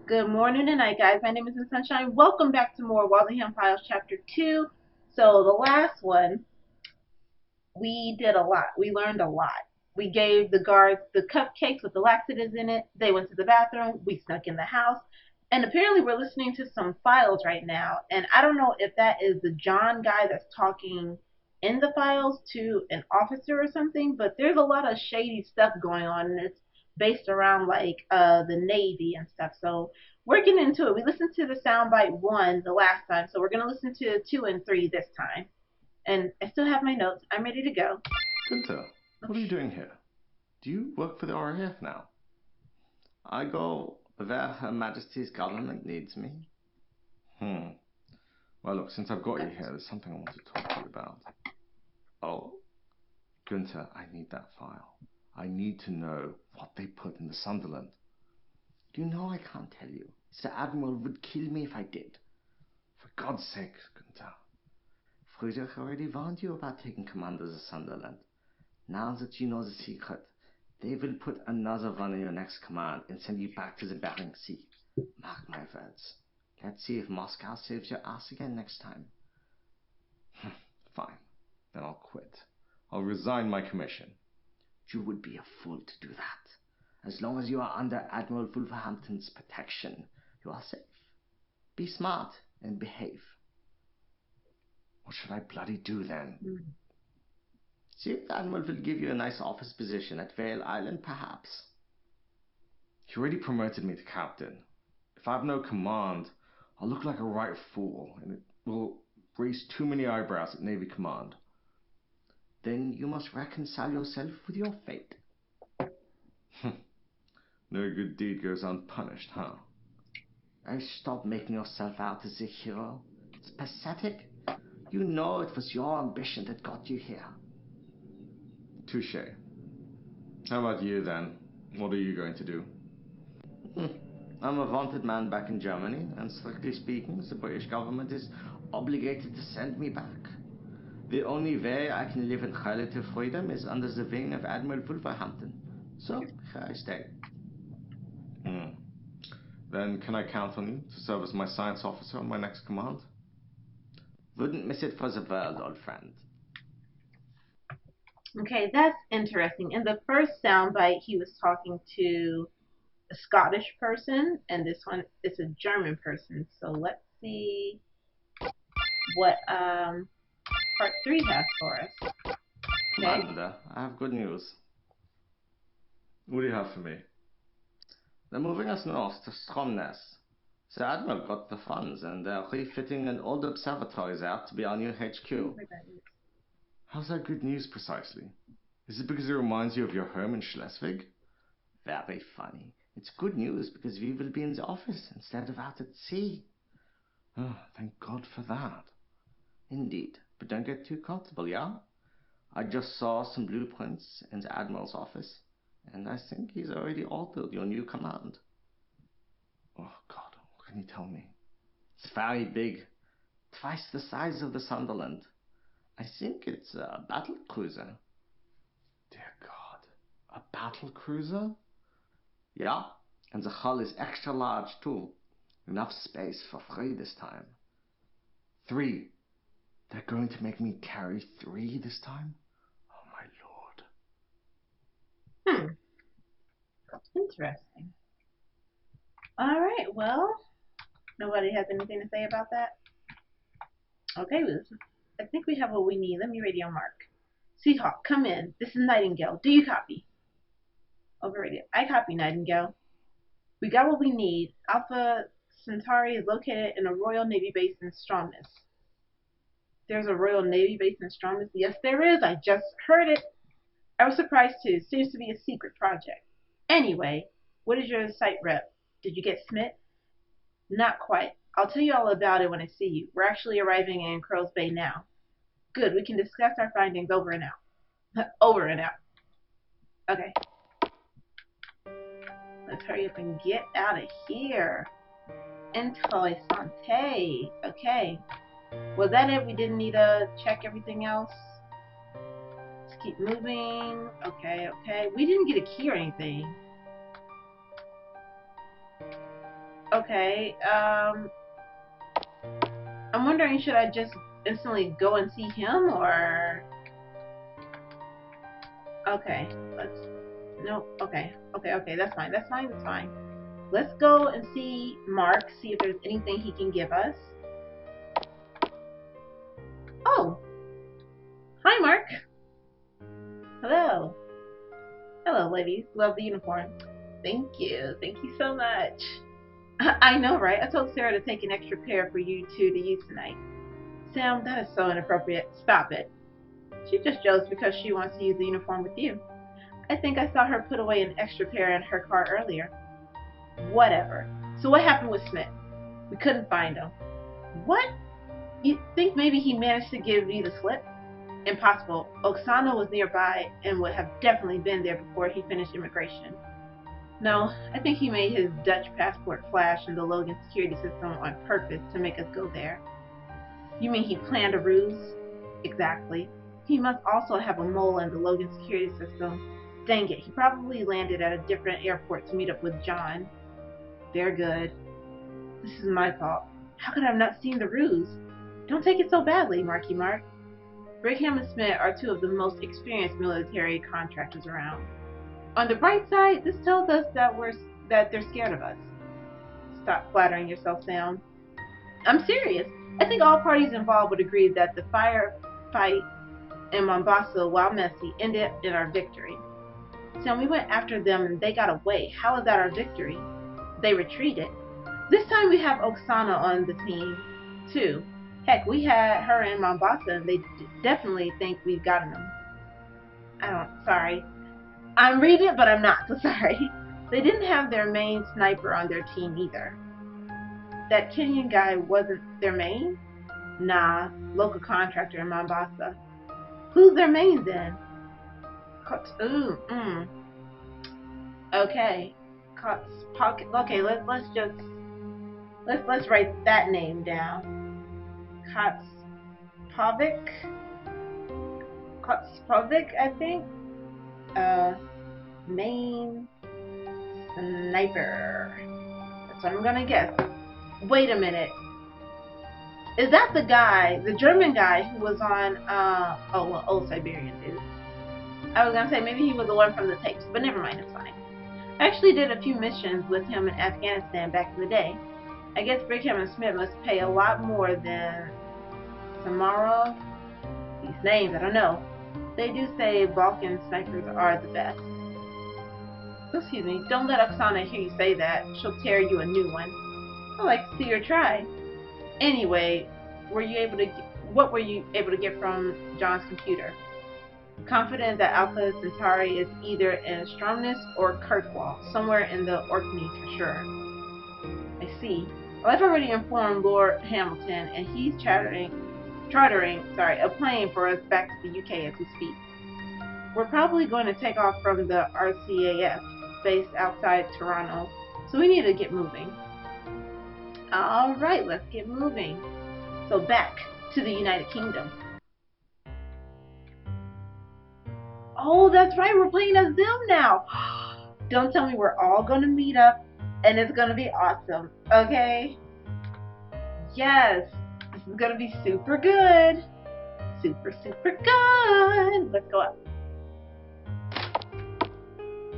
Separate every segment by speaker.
Speaker 1: Good morning and night, guys. My name is Sunshine. Welcome back to more Walsingham Files Chapter 2. So the last one, we did a lot. We learned a lot. We gave the guards the cupcakes with the laxatives in it. They went to the bathroom. We snuck in the house. And apparently we're listening to some files right now. And I don't know if that is the John guy that's talking in the files to an officer or something, but there's a lot of shady stuff going on, and it's based around like the Navy and stuff. So we're getting into it. We listened to the soundbite 1 the last time, so we're gonna listen to 2 and 3 this time. And I still have my notes. I'm ready to go.
Speaker 2: Gunther, what are you doing here? Do you work for the RAF now? I go where Her Majesty's government needs me. Well, look, since I've got you here, there's something I want to talk to you about. Oh, Gunther, I need that file. I need to know what they put in the Sunderland.
Speaker 3: You know I can't tell you. The Admiral would kill me if I did.
Speaker 2: For God's sake, Gunther.
Speaker 3: Friedrich already warned you about taking command of the Sunderland. Now that you know the secret, they will put another one in your next command and send you back to the Bering Sea. Mark my words. Let's see if Moscow saves your ass again next time.
Speaker 2: Fine. Then I'll quit. I'll resign my commission.
Speaker 3: You would be a fool to do that. As long as you are under Admiral Wolverhampton's protection, you are safe. Be smart and behave.
Speaker 2: What should I bloody do then?
Speaker 3: See if the Admiral will give you a nice office position at Vale Island, perhaps.
Speaker 2: He already promoted me to captain. If I have no command, I'll look like a right fool, and it will raise too many eyebrows at Navy command.
Speaker 3: Then you must reconcile yourself with your fate.
Speaker 2: No good deed goes unpunished, huh?
Speaker 3: Stop making yourself out as a hero. It's pathetic. You know it was your ambition that got you here.
Speaker 2: Touché. How about you, then? What are you going to do?
Speaker 3: I'm a wanted man back in Germany, and strictly speaking, the British government is obligated to send me back. The only way I can live in relative freedom is under the wing of Admiral Wolverhampton. So, here I stay.
Speaker 2: Then can I count on you to serve as my science officer on my next command?
Speaker 3: Wouldn't miss it for the world, old friend.
Speaker 1: Okay, that's interesting. In the first soundbite, he was talking to a Scottish person, and this one is a German person. So let's see what part 3 has for us. Okay.
Speaker 3: Commander, I have good news.
Speaker 2: What do you have for me?
Speaker 3: They're moving us north to Stromness. The Admiral got the funds, and they're refitting an old observatory there to be our new HQ.
Speaker 2: How's that good news precisely? Is it because it reminds you of your home in Schleswig?
Speaker 3: Very funny. It's good news because we will be in the office instead of out at sea.
Speaker 2: Oh, thank God for that.
Speaker 3: Indeed, but don't get too comfortable, yeah? I just saw some blueprints in the Admiral's office, and I think he's already altered your new command.
Speaker 2: Oh, God, what can you tell me?
Speaker 3: It's very big, twice the size of the Sunderland. I think it's a battlecruiser.
Speaker 2: Dear God, a battlecruiser?
Speaker 3: Yeah, and the hull is extra large too. Enough space for 3 this time.
Speaker 2: 3? They're going to make me carry 3 this time? Oh, my Lord.
Speaker 1: Interesting. All right, well, nobody has anything to say about that? Okay, I think we have what we need. Let me radio Mark. Seahawk, come in. This is Nightingale. Do you copy? Over radio. I copy, Nightingale. We got what we need. Alpha Centauri is located in a Royal Navy base in Stromness. There's a Royal Navy base in Stromness? Yes, there is. I just heard it. I was surprised too. Seems to be a secret project. Anyway, what is your site rep? Did you get Smith? Not quite. I'll tell you all about it when I see you. We're actually arriving in Crow's Bay now. Good, we can discuss our findings over and out. Over and out. Okay. Let's hurry up and get out of here. Interessante. Okay. Was that it? We didn't need to check everything else? Let's keep moving. Okay. We didn't get a key or anything. Okay, I'm wondering, should I just instantly go and see him, or... Okay, let's... Nope, okay, that's fine, that's fine. Let's go and see Mark, see if there's anything he can give us. Oh! Hi, Mark! Hello. Hello, ladies. Love the uniform. Thank you so much. I know, right? I told Sarah to take an extra pair for you two to use tonight. Sam, that is so inappropriate. Stop it. She just jealous because she wants to use the uniform with you. I think I saw her put away an extra pair in her car earlier. Whatever. So what happened with Smith? We couldn't find him. What? You think maybe he managed to give you the slip? Impossible. Oksana was nearby and would have definitely been there before he finished immigration. No, I think he made his Dutch passport flash in the Logan security system on purpose to make us go there. You mean he planned a ruse? Exactly. He must also have a mole in the Logan security system. Dang it, he probably landed at a different airport to meet up with John. They're good. This is my fault. How could I have not seen the ruse? Don't take it so badly, Marky Mark. Brigham and Smith are two of the most experienced military contractors around. On the bright side, this tells us that they're scared of us. Stop flattering yourself, Sam. I'm serious. I think all parties involved would agree that the firefight in Mombasa, while messy, ended in our victory. Sam, we went after them and they got away. How is that our victory? They retreated. This time we have Oksana on the team, too. Heck, we had her in Mombasa and they definitely think we've gotten them. Sorry. I'm reading it, but I'm not, so sorry. They didn't have their main sniper on their team either. That Kenyan guy wasn't their main? Nah, local contractor in Mombasa. Who's their main then? Okay. Okay, let's write that name down. Kotspovic, I think. Main sniper. That's what I'm gonna guess. Wait a minute. Is that the guy, the German guy who was on, old Siberian dude? I was gonna say maybe he was the one from the tapes, but never mind, it's fine. I actually did a few missions with him in Afghanistan back in the day. I guess Brigham and Smith must pay a lot more than Samarov. These names, I don't know. They do say Balkan snipers are the best. Excuse me, don't let Oksana hear you say that. She'll tear you a new one. I like to see her try. Anyway, what were you able to get from John's computer? Confident that Alpha Centauri is either in Stromness or Kirkwall, somewhere in the Orkneys for sure. I see. Well, I've already informed Lord Hamilton, and he's chartering a plane for us back to the UK as we speak. We're probably going to take off from the RCAF, based outside Toronto, so we need to get moving. Alright, let's get moving. So back to the United Kingdom. Oh, that's right, we're playing as them now. Don't tell me we're all going to meet up and it's going to be awesome, okay? Yes, this is going to be super good. Super good. Let's go up.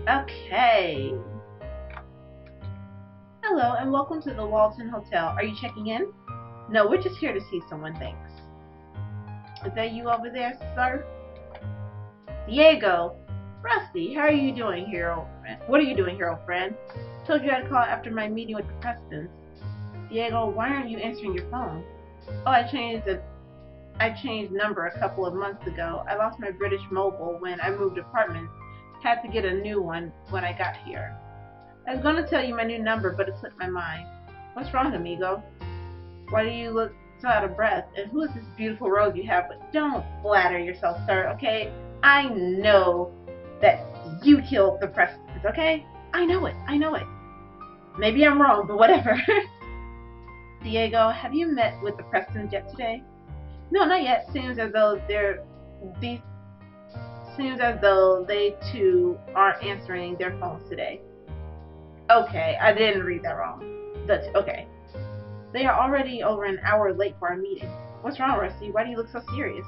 Speaker 1: Okay. Hello and welcome to the Walton Hotel. Are you checking in? No, we're just here to see someone, thanks. Is that you over there, sir? Diego! Rusty, how are you doing here, old friend? What are you doing here, old friend? Told you I'd call after my meeting with the Prestons. Diego, why aren't you answering your phone? Oh, I changed number a couple of months ago. I lost my British mobile when I moved apartments. Had to get a new one when I got here. I was going to tell you my new number, but it slipped my mind. What's wrong, amigo? Why do you look so out of breath? And who is this beautiful rose you have? But don't flatter yourself, sir, okay? I know that you killed the Prestons, okay? I know it. Maybe I'm wrong, but whatever. Diego, have you met with the Prestons yet today? No, not yet. Seems as though they too aren't answering their phones today. Okay, I didn't read that wrong. Okay. They are already over an hour late for our meeting. What's wrong, Rusty? Why do you look so serious?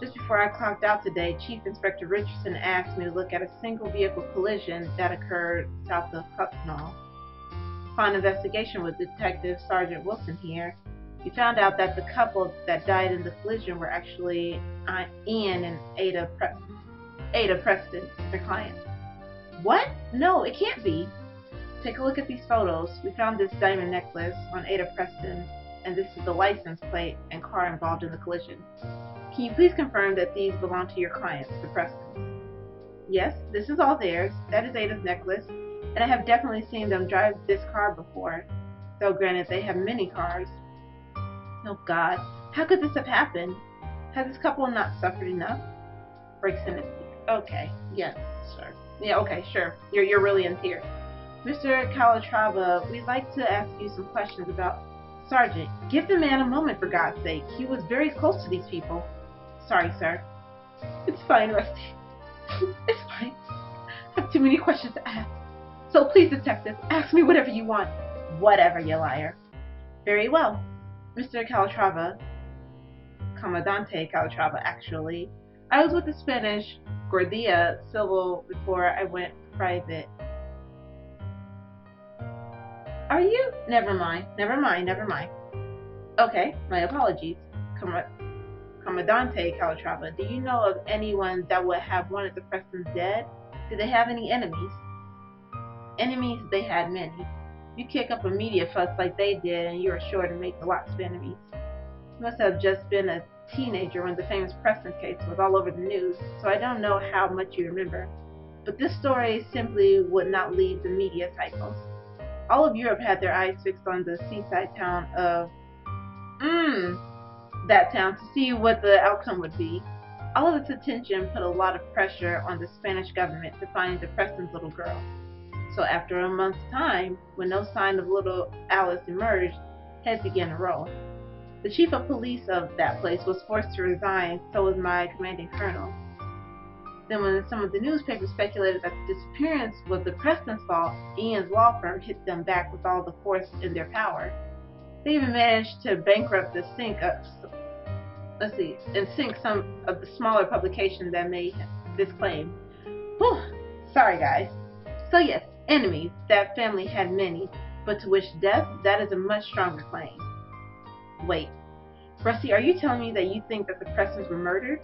Speaker 1: Just before I clocked out today, Chief Inspector Richardson asked me to look at a single vehicle collision that occurred south of Hucknall. Upon investigation with Detective Sergeant Wilson here, we found out that the couple that died in the collision were actually Ian and Ada Preston, their client. What? No, it can't be. Take a look at these photos. We found this diamond necklace on Ada Preston, and this is the license plate and car involved in the collision. Can you please confirm that these belong to your clients, the Prestons? Yes, this is all theirs. That is Ada's necklace, and I have definitely seen them drive this car before, though granted they have many cars. Oh God, how could this have happened? Has this couple not suffered enough? Breaks in his speak. Okay, yes, sir. Yeah, okay, sure. You're really in tears. Mr. Calatrava, we'd like to ask you some questions about Sergeant. Give the man a moment, for God's sake. He was very close to these people. Sorry, sir. It's fine, Rusty. It's fine. I have too many questions to ask. So please, detective, ask me whatever you want. Whatever, you liar. Very well. Mr. Calatrava, Commandante Calatrava, actually. I was with the Spanish Guardia Civil before I went private. Are you? Never mind. Okay, my apologies. Commandante Calatrava, do you know of anyone that would have wanted the Prestons dead? Do they have any enemies? Enemies, they had many. You kick up a media fuss like they did, and you are sure to make lots of enemies. You must have just been a teenager when the famous Prestons case was all over the news, so I don't know how much you remember. But this story simply would not leave the media cycles. All of Europe had their eyes fixed on the seaside town of that town to see what the outcome would be. All of its attention put a lot of pressure on the Spanish government to find the Prestons' little girl. So after a month's time, when no sign of little Alice emerged, heads began to roll. The chief of police of that place was forced to resign, so was my commanding colonel. Then when some of the newspapers speculated that the disappearance was the Prestons' fault, Ian's law firm hit them back with all the force in their power. They even managed to bankrupt and sink some of the smaller publications that made this claim. Whew, sorry guys. So yes, enemies, that family had many, but to wish death, that is a much stronger claim. Wait, Rusty, are you telling me that you think that the Prestons were murdered?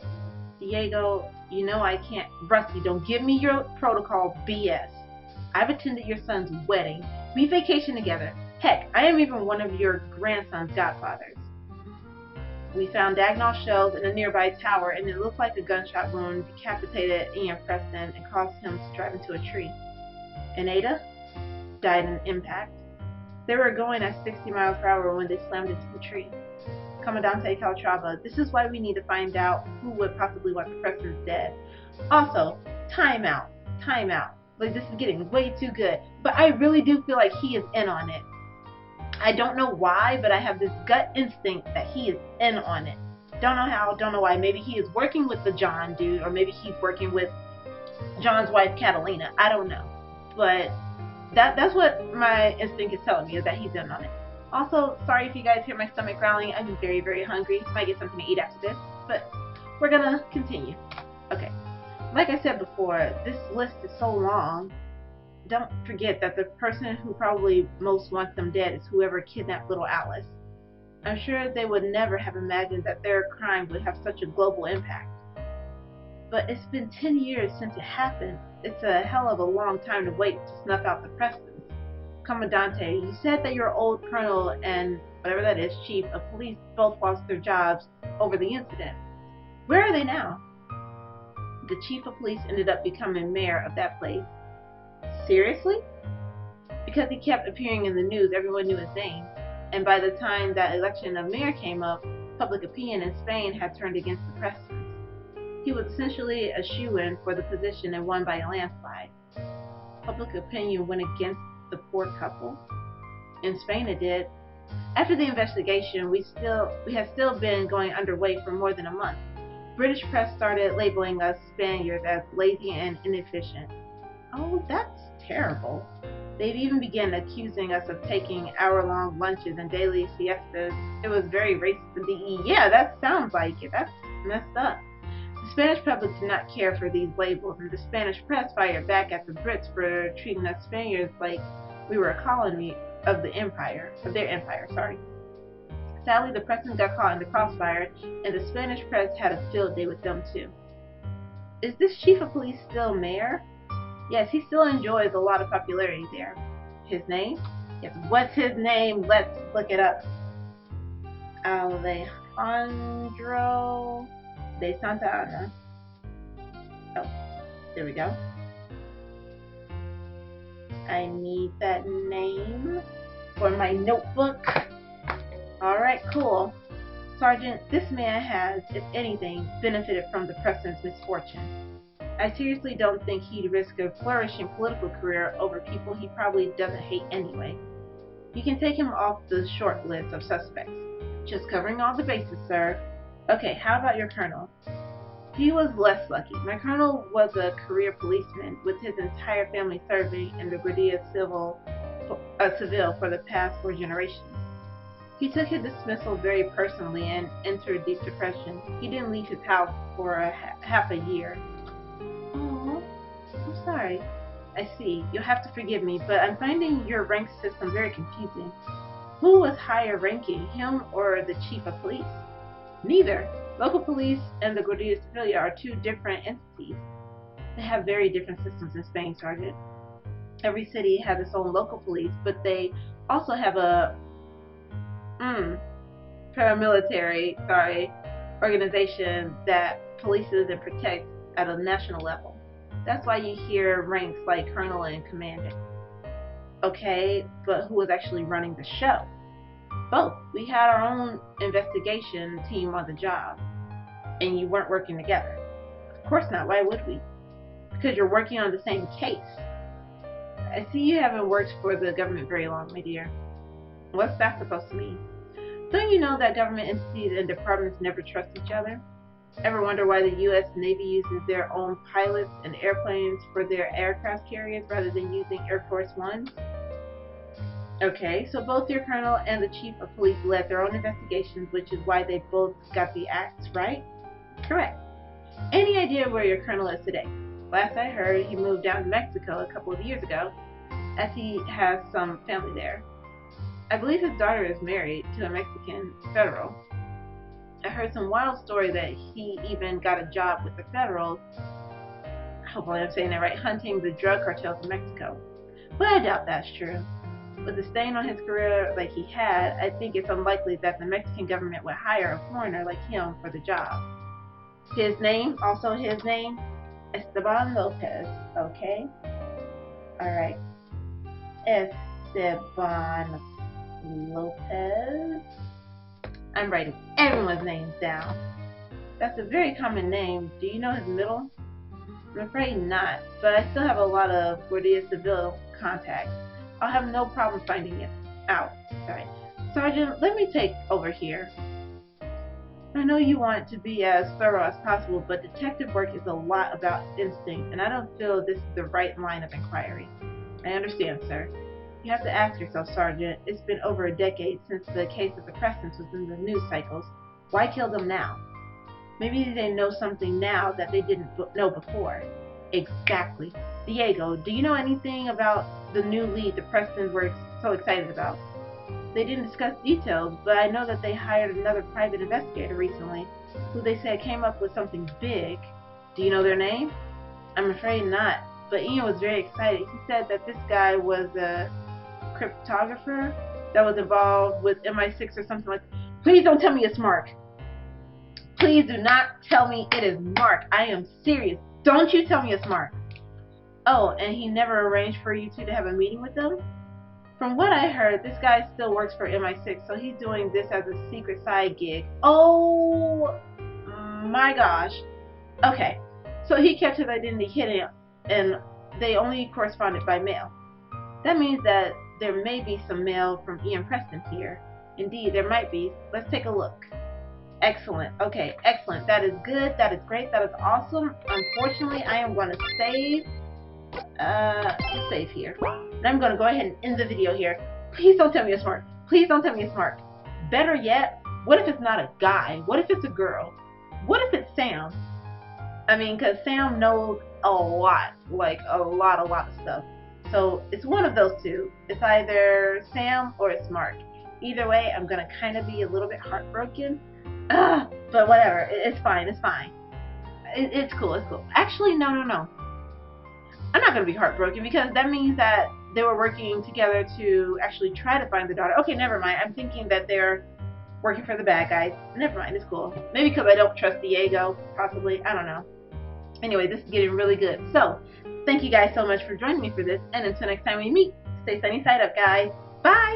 Speaker 1: Diego, you know I can't. Rusty, don't give me your protocol BS. I've attended your son's wedding. We vacation together. Heck, I am even one of your grandson's godfathers. We found Dagnall shells in a nearby tower, and it looked like a gunshot wound decapitated Ian Preston and caused him to drive into a tree. And Ada died in impact. They were going at 60 miles per hour when they slammed into the tree. Commandante Calatrava, this is why we need to find out who would possibly want the Prestons dead. Also, time out. Like, this is getting way too good, but I really do feel like he is in on it. I don't know why, but I have this gut instinct that he is in on it. Don't know how, don't know why. Maybe he is working with the John dude, or maybe he's working with John's wife Catalina. I don't know, but that's what my instinct is telling me, is that he's in on it. Also, sorry if you guys hear my stomach growling. I'm very, very hungry. Might get something to eat after this, but we're gonna continue. Okay, like I said before, this list is so long. Don't forget that the person who probably most wants them dead is whoever kidnapped little Alice. I'm sure they would never have imagined that their crime would have such a global impact. But it's been 10 years since it happened. It's a hell of a long time to wait to snuff out the Prestons. Commandante, you said that your old colonel and whatever that is, chief of police, both lost their jobs over the incident. Where are they now? The chief of police ended up becoming mayor of that place. Seriously? Because he kept appearing in the news, everyone knew his name. And by the time that election of mayor came up, public opinion in Spain had turned against the Prestons. He was essentially a shoo-in for the position and won by a landslide. Public opinion went against the poor couple. In Spain it did. After the investigation, we had still been going underway for more than a month. British press started labeling us Spaniards as lazy and inefficient. Oh, that's terrible. They've even begun accusing us of taking hour-long lunches and daily siestas. It was very racist and DE. Yeah, that sounds like it. That's messed up. The Spanish public did not care for these labels, and the Spanish press fired back at the Brits for treating us Spaniards like we were a colony of their empire. Sorry. Sadly, the Prestons got caught in the crossfire, and the Spanish press had a field day with them too. Is this chief of police still mayor? Yes, he still enjoys a lot of popularity there. His name? Yes, what's his name? Let's look it up. Alejandro de Santa Ana. Oh, there we go. I need that name for my notebook. Alright, cool. Sergeant, this man has, if anything, benefited from the Prestons' misfortune. I seriously don't think he'd risk a flourishing political career over people he probably doesn't hate anyway. You can take him off the short list of suspects. Just covering all the bases, sir. Okay, how about your colonel? He was less lucky. My colonel was a career policeman with his entire family serving in the Guardia Civil for the past 4 generations. He took his dismissal very personally and entered deep depression. He didn't leave his house for half a year. Oh, I'm sorry. I see. You'll have to forgive me, but I'm finding your rank system very confusing. Who was higher ranking, him or the chief of police? Neither. Local police and the Guardia Civil are 2 different entities. They have very different systems in Spain, Sergeant. Every city has its own local police, but they also have a paramilitary organization that polices and protects at a national level. That's why you hear ranks like colonel and commander. Okay, but who was actually running the show? Both. We had our own investigation team on the job, and you weren't working together. Of course not. Why would we? Because you're working on the same case. I see you haven't worked for the government very long, my dear. What's that supposed to mean? Don't you know that government entities and departments never trust each other? Ever wonder why the U.S. Navy uses their own pilots and airplanes for their aircraft carriers rather than using Air Force Ones? Okay, so both your colonel and the chief of police led their own investigations, which is why they both got the axe, right? Correct. Any idea where your colonel is today? Last I heard, he moved down to Mexico a couple of years ago, as he has some family there. I believe his daughter is married to a Mexican federal. I heard some wild story that he even got a job with the federals, hopefully I'm saying that right, hunting the drug cartels in Mexico. But I doubt that's true. With the stain on his career like he had, I think it's unlikely that the Mexican government would hire a foreigner like him for the job. His name, also his name, Esteban Lopez, okay? Alright. Esteban Lopez. I'm writing everyone's names down. That's a very common name. Do you know his middle? I'm afraid not, but I still have a lot of Guardia Civil contacts. I'll have no problem finding it out. Sorry. Sergeant, let me take over here. I know you want to be as thorough as possible, but detective work is a lot about instinct, and I don't feel this is the right line of inquiry. I understand, sir. You have to ask yourself, Sergeant, it's been over a decade since the case of the Prestons was in the news cycles. Why kill them now? Maybe they know something now that they didn't know before. Exactly. Diego, do you know anything about the new lead the Prestons were so excited about? They didn't discuss details, but I know that they hired another private investigator recently, who they said came up with something big. Do you know their name? I'm afraid not, but Ian was very excited. He said that this guy was a cryptographer that was involved with MI6 or something like that. Please don't tell me it's Mark. Please do not tell me it is Mark. I am serious. Don't you tell me it's Mark. Oh, and he never arranged for you two to have a meeting with them? From what I heard, this guy still works for MI6, so he's doing this as a secret side gig. Oh my gosh. Okay, so he kept his identity hidden, and they only corresponded by mail. That means that there may be some mail from Ian Preston here. Indeed, there might be. Let's take a look. Excellent. Okay, excellent. That is good. That is great. That is awesome. Unfortunately, I am going to save. Save here. And I'm going to go ahead and end the video here. Please don't tell me it's Mark. Please don't tell me it's Mark. Better yet, what if it's not a guy? What if it's a girl? What if it's Sam? I mean, because Sam knows a lot, like a lot of stuff. So it's one of those two. It's either Sam or it's Mark. Either way, I'm going to kind of be a little bit heartbroken. But whatever. It's fine. It's fine. It's cool. It's cool. Actually, no. I'm not going to be heartbroken because that means that they were working together to actually try to find the daughter. Okay, never mind. I'm thinking that they're working for the bad guys. Never mind. It's cool. Maybe because I don't trust Diego. Possibly. I don't know. Anyway, this is getting really good. So, thank you guys so much for joining me for this. And until next time we meet, stay sunny side up, guys. Bye!